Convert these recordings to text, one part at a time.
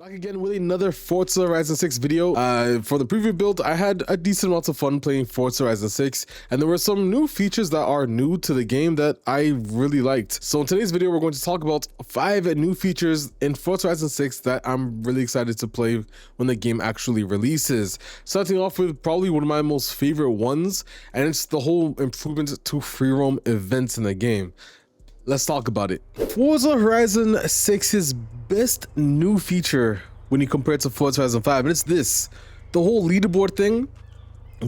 Back again with another Forza Horizon 6 video. For the preview build, I had a decent amount of fun playing Forza Horizon 6, and there were some new features that are new to the game that I really liked. So in today's video, we're going to talk about 5 new features in Forza Horizon 6 that I'm really excited to play when the game actually releases. Starting off with probably one of my most favorite ones, and it's the whole improvement to Freeroam events in the game. Let's talk about it. Forza Horizon 6's best new feature when you compare it to Forza Horizon 5, and it's this. The whole leaderboard thing,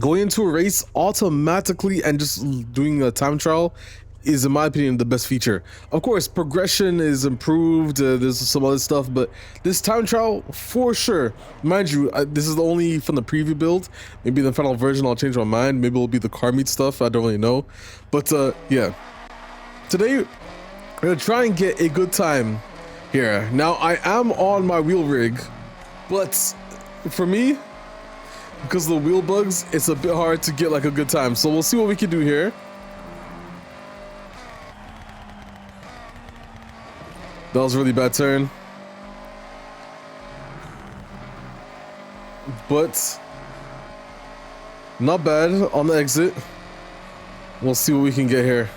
going into a race automatically and just doing a time trial is, in my opinion, the best feature. Of course, progression is improved, there's some other stuff, but this time trial, for sure. Mind you, this is the only from the preview build. Maybe in the final version I'll change my mind. Maybe it'll be the car meet stuff, I don't really know. But yeah, today we're gonna try and get a good time here. Now, I am on my wheel rig, but for me, because of the wheel bugs, it's a bit hard to get like a good time. So we'll see what we can do here. That was a really bad turn. But not bad on the exit. We'll see what we can get here.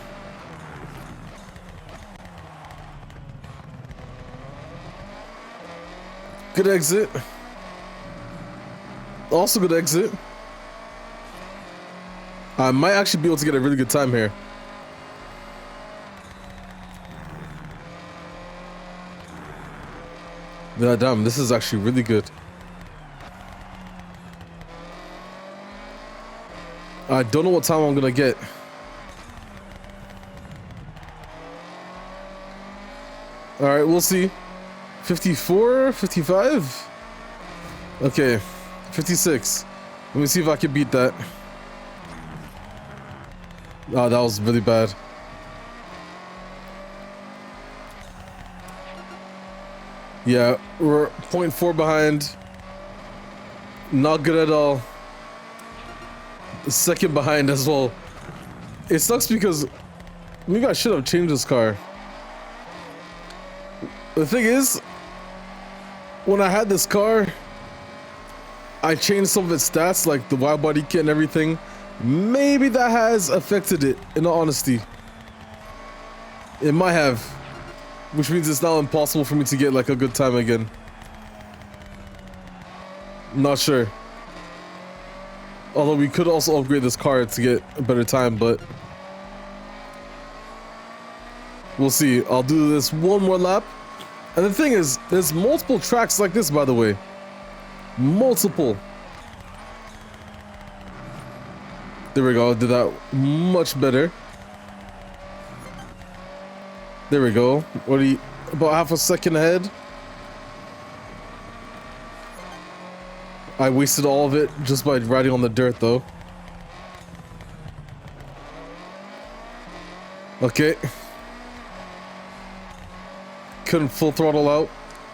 Good exit. Also good exit. I might actually be able to get a really good time here. Yeah, damn, this is actually really good. I don't know what time I'm gonna get. All right, we'll see. 54, 55? Okay, 56. Let me see if I can beat that. Oh, that was really bad. Yeah, we're 0.4 behind. Not good at all. Second behind as well. It sucks because maybe I should have changed this car. The thing is, when I had this car, I changed some of its stats, like the wide body kit and everything. Maybe that has affected it, in all honesty. It might have. Which means it's now impossible for me to get like a good time again. Not sure. Although we could also upgrade this car to get a better time, but we'll see. I'll do this one more lap. And the thing is, there's multiple tracks like this, by the way. Multiple. There we go. Did that much better. There we go. What are you? About half a second ahead. I wasted all of it just by riding on the dirt, though. Okay. Couldn't full throttle out.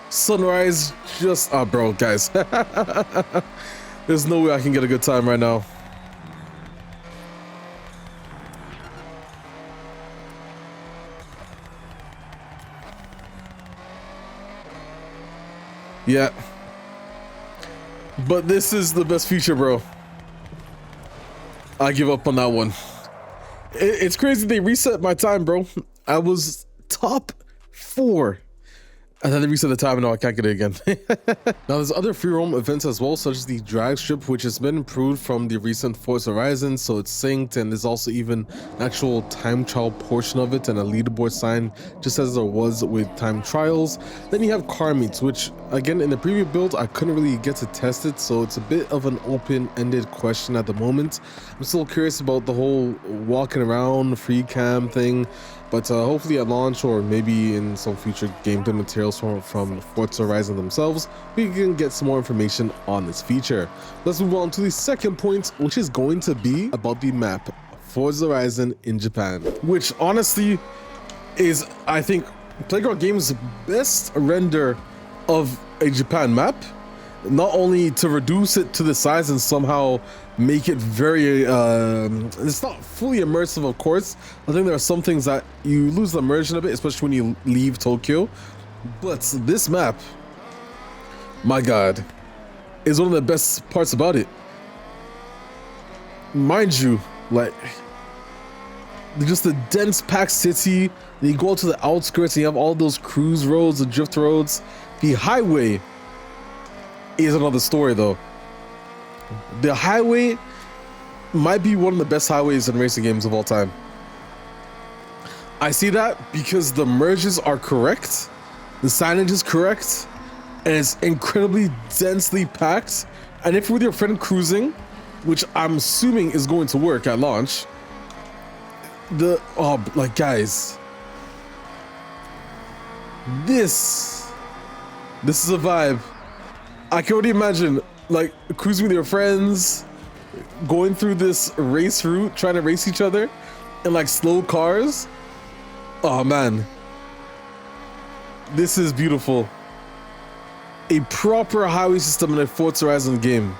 Sunrise just... Ah, bro, guys. There's no way I can get a good time right now. Yeah. But this is the best feature, bro. I give up on that one. It's crazy they reset my time, bro. I was top 4. And then they reset the time and now I can't get it again. Now there's other free roam events as well, such as the drag strip, which has been improved from the recent Forza Horizon, so it's synced, and there's also even an actual time trial portion of it and a leaderboard sign, just as there was with time trials. Then you have car meets, which again in the preview build I couldn't really get to test it, so it's a bit of an open-ended question at the moment. I'm still curious about the whole walking around free cam thing. But hopefully at launch, or maybe in some future gameplay materials from Forza Horizon themselves, we can get some more information on this feature. Let's move on to the second point, which is going to be about the map, Forza Horizon in Japan. Which honestly is, I think, Playground Games' best render of a Japan map. Not only to reduce it to the size and somehow make it very it's not fully immersive, of course. I think there are some things that you lose the immersion a bit, especially when you leave Tokyo. But this map my God, is one of the best parts about it. Mind you, like, just the dense packed city, then you go out to the outskirts and you have all those cruise roads, the drift roads. The highway is another story though. The highway might be one of the best highways in racing games of all time. I see that because the merges are correct, the signage is correct, and it's incredibly densely packed. And if you're with your friend cruising, which I'm assuming is going to work at launch, like guys, this is a vibe. I can already imagine like cruising with your friends, going through this race route, trying to race each other in like slow cars. Oh man, this is beautiful. A proper highway system in a Forza Horizon game.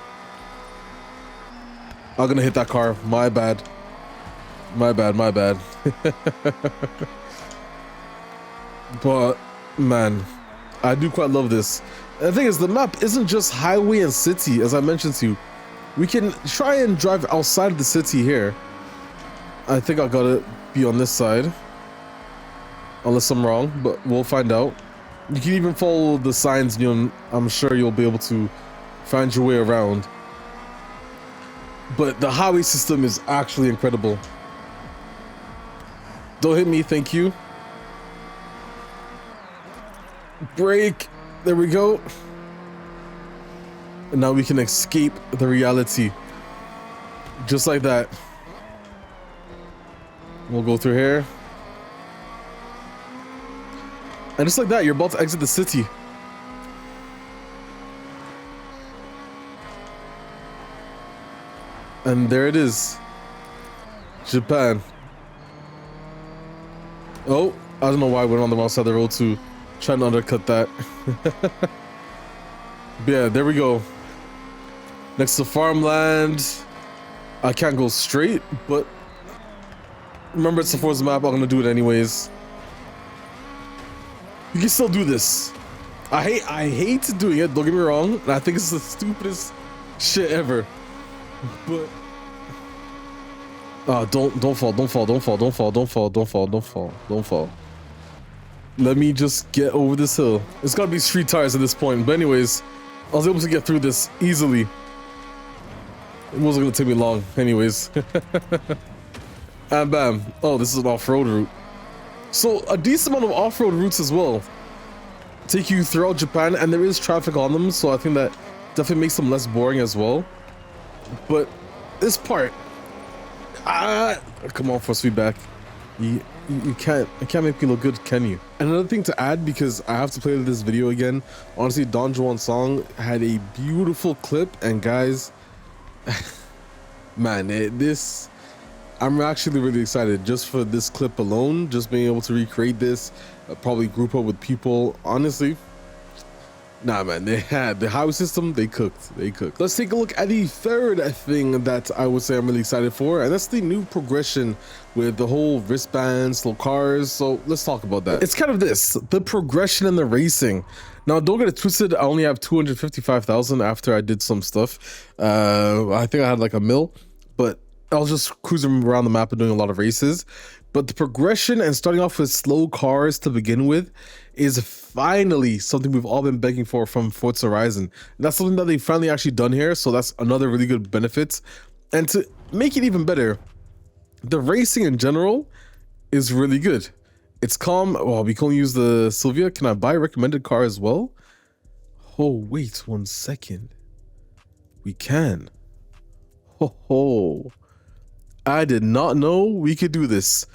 I'm gonna hit that car. My bad. My bad. But man, I do quite love this. And the thing is, the map isn't just highway and city, as I mentioned to you. We can try and drive outside of the city here. I think I gotta be on this side, unless I'm wrong, but we'll find out. You can even follow the signs, I'm sure you'll be able to find your way around. But the highway system is actually incredible. Don't hit me, thank you. Brake, there we go. And now we can escape the reality. Just like that. We'll go through here. And just like that, you're about to exit the city. And there it is. Japan. Oh, I don't know why I went on the wrong side of the road to try and undercut that. But yeah, there we go. Next to farmland. I can't go straight, but remember it's the Forza map, I'm gonna do it anyways. You can still do this. I hate doing it, don't get me wrong, and I think it's the stupidest shit ever. But don't fall. Let me just get over this hill. It's gotta be street tires at this point, but anyways, I was able to get through this easily. It wasn't gonna take me long anyways. And bam. Oh, this is an off-road route. So a decent amount of off-road routes as well take you throughout Japan, and there is traffic on them, so I think that definitely makes them less boring as well. But this part, come on, force feedback. You can't make me look good, can you? Another thing to add, because I have to play this video again. Honestly, Don Juan Song had a beautiful clip, and guys, man, I'm actually really excited just for this clip alone, just being able to recreate this, probably group up with people. Honestly, nah, man, they had the highway system, they cooked. Let's take a look at the third thing that I would say I'm really excited for, and that's the new progression with the whole wristbands, slow cars. So let's talk about that. It's kind of the progression in the racing. Now, don't get it twisted, I only have 255,000 after I did some stuff. I think I had like a mil, but I was just cruising around the map and doing a lot of races. But the progression and starting off with slow cars to begin with is finally something we've all been begging for from Forza Horizon. And that's something that they finally actually done here, so that's another really good benefit. And to make it even better, the racing in general is really good. It's calm. Well, we can only use the Sylvia. Can I buy a recommended car as well? Oh, wait 1 second. We can. Ho. I did not know we could do this.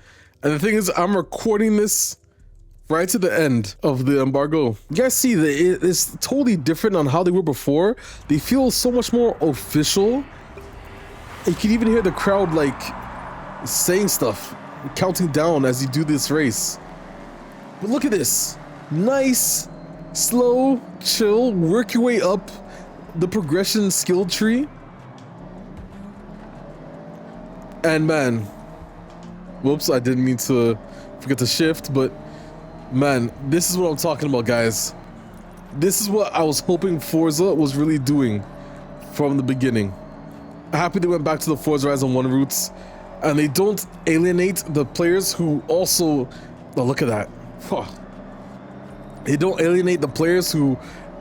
And the thing is, I'm recording this right to the end of the embargo. You guys see that it's totally different on how they were before. They feel so much more official. You can even hear the crowd like saying stuff, counting down as you do this race. But look at this. Nice, slow, chill, work your way up the progression skill tree. And man, whoops, I didn't mean to forget to shift, but man, this is what I'm talking about, guys. This is what I was hoping Forza was really doing from the beginning. Happy they went back to the Forza Horizon 1 roots, and they don't alienate the players who also, oh, look at that. They don't alienate the players who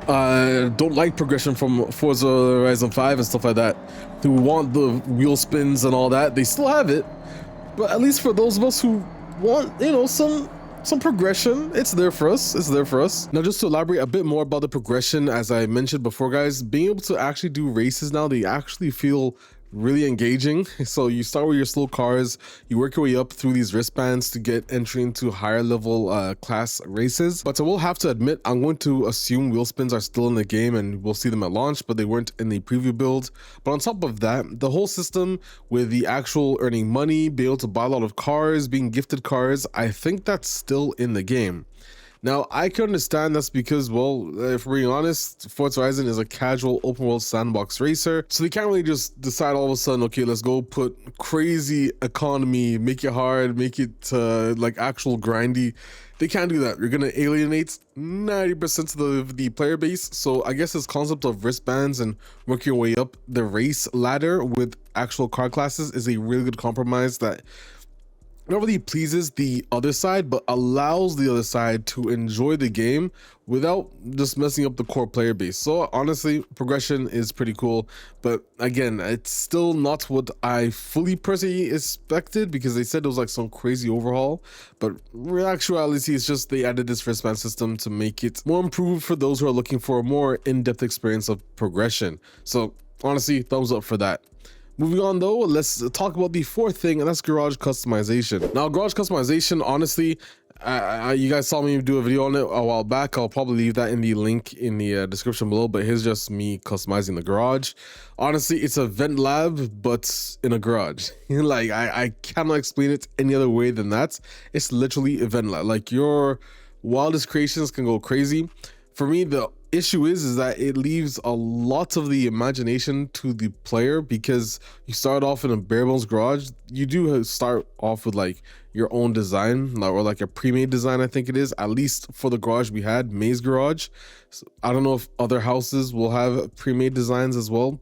don't like progression from Forza Horizon 5 and stuff like that, who want the wheel spins and all that. They still have it, but at least for those of us who want, you know, some progression, it's there for us. It's there for us. Now, just to elaborate a bit more about the progression, as I mentioned before, guys, being able to actually do races now, they actually feel really engaging. So you start with your slow cars, you work your way up through these wristbands to get entry into higher level class races. But I will have to admit, I'm going to assume wheel spins are still in the game and we'll see them at launch, but they weren't in the preview build. But on top of that, the whole system with the actual earning money, be able to buy a lot of cars, being gifted cars, I think that's still in the game. Now, I can understand that's because, well, if we're being honest, Forza Horizon is a casual open world sandbox racer. So they can't really just decide all of a sudden, okay, let's go put crazy economy, make it hard, make it like actual grindy. They can't do that. You're going to alienate 90% of the player base. So I guess this concept of wristbands and working your way up the race ladder with actual car classes is a really good compromise that not really pleases the other side, but allows the other side to enjoy the game without just messing up the core player base. So honestly, progression is pretty cool, but again, it's still not what I fully personally expected, because they said it was like some crazy overhaul, but in actuality, it's just they added this wristband system to make it more improved for those who are looking for a more in-depth experience of progression. So honestly, thumbs up for that. Moving on though, let's talk about the fourth thing, and that's garage customization. Now, garage customization, honestly, you guys saw me do a video on it a while back. I'll probably leave that in the link in the description below, but here's just me customizing the garage. Honestly, it's a vent lab, but in a garage. Like, I cannot explain it any other way than that. It's literally a vent lab. Like, your wildest creations can go crazy. For me, the issue is that it leaves a lot of the imagination to the player, because you start off in a bare bones garage. You do start off with like your own design, or like a pre-made design, I think it is, at least for the garage we had, Maze Garage. So I don't know if other houses will have pre-made designs as well,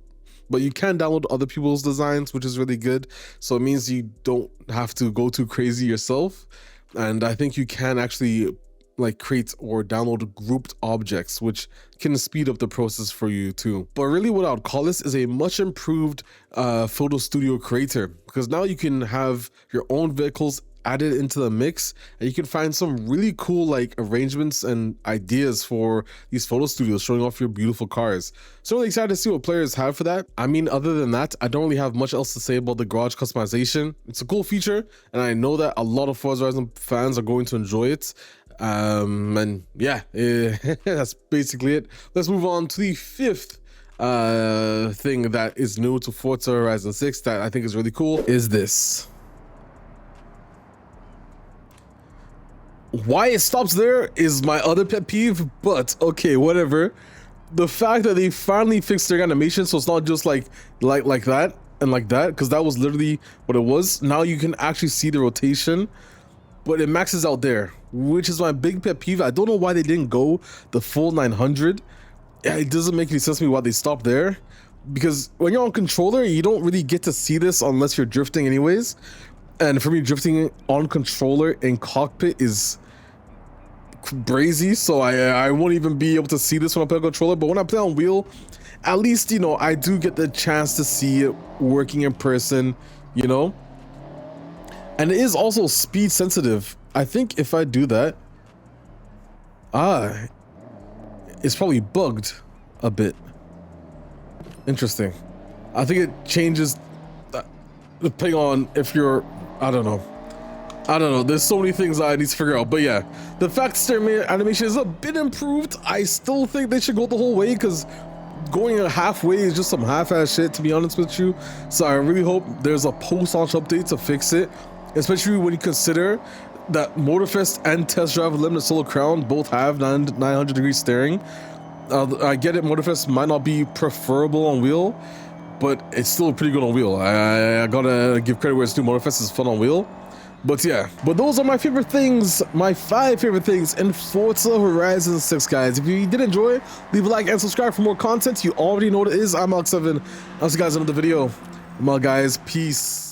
but you can download other people's designs, which is really good. So it means you don't have to go too crazy yourself, and I think you can actually like create or download grouped objects, which can speed up the process for you too. But really what I would call this is a much improved photo studio creator, because now you can have your own vehicles added into the mix, and you can find some really cool like arrangements and ideas for these photo studios showing off your beautiful cars. So really excited to see what players have for that. I mean, other than that, I don't really have much else to say about the garage customization. It's a cool feature, and I know that a lot of Forza Horizon fans are going to enjoy it. And yeah, that's basically it. Let's move on to the fifth thing that is new to Forza Horizon 6 that I think is really cool, is this. Why it stops there is my other pet peeve, but okay, whatever. The fact that they finally fixed their animation, so it's not just like that and like that, because that was literally what it was. Now you can actually see the rotation, but it maxes out there, which is my big pet peeve. I don't know why they didn't go the full 900. It doesn't make any sense to me why they stopped there, because when you're on controller, you don't really get to see this unless you're drifting anyways. And for me, drifting on controller in cockpit is crazy, so I won't even be able to see this when I play on controller. But when I play on wheel, at least, you know, I do get the chance to see it working in person, you know. And it is also speed sensitive. I think if I do that, it's probably bugged a bit. Interesting. I think it changes depending on if you're, I don't know. There's so many things I need to figure out. But yeah, the fact steering animation is a bit improved. I still think they should go the whole way, because going halfway is just some half-ass shit, to be honest with you. So I really hope there's a post-launch update to fix it, especially when you consider that Motorfest and Test Drive Limited Solo Crown both have 900-degree steering. I get it, Motorfest might not be preferable on wheel, but it's still pretty good on wheel. I gotta give credit where it's due. Motorfest is fun on wheel, But yeah, but those are my favorite things, my 5 favorite things in Forza Horizon 6, guys. If you did enjoy, leave a like and subscribe for more content. You already know what it is. I'm Alex7. I'll see you guys in another video. I'm out, guys. Peace.